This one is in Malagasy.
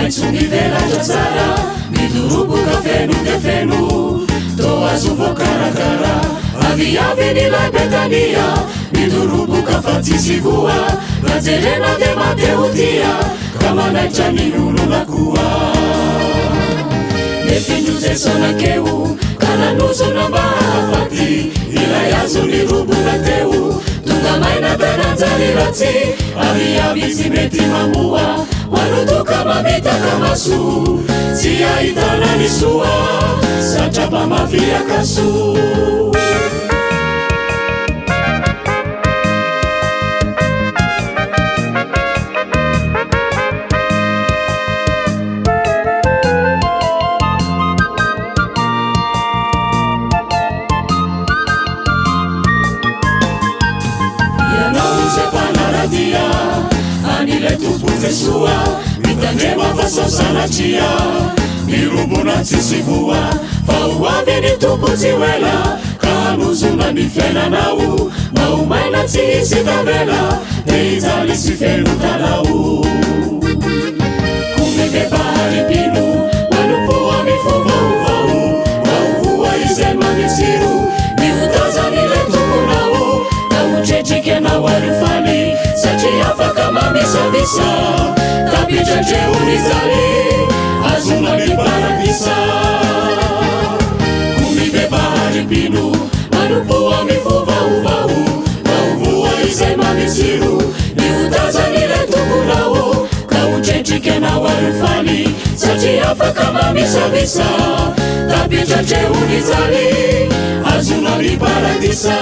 maitsonivela jatsara midoroboka feno de feno to azo voakarakara aviavinilay betania midoroboka fa tsisy voa rajerena de mateotia ka manaitra ny olona koa nefindrojesonakeo karanozona mahafaty ilay azo ny robona teo tonga maina tananjary ratsy aviavitsy mety mamoa manotoka mamitaka maso tsy ahitana ny soa satrapa mafiakaso soa mitandrema fasasanatria mirobona tsisy voa fa hoavy ny tompo tsy hoela ka hanozona ny fiainanao maomaina tsy hisy tavela de hijaly sy feno talao komebebaharipino manompoa mifovaovao maovoa izay mamitsiro miotazany le tomponao ka hotretrikanao arifany satria afaka mamisavisa tapitratrehonizaly azona ny paradisa komibebaharipino manompoa mifovaovao maovoa izay mamitsiro miotazany le tomponao ka hotretrikanao arifany satria afaka mamisavisa tapitratrehonizaly azona ny paradisa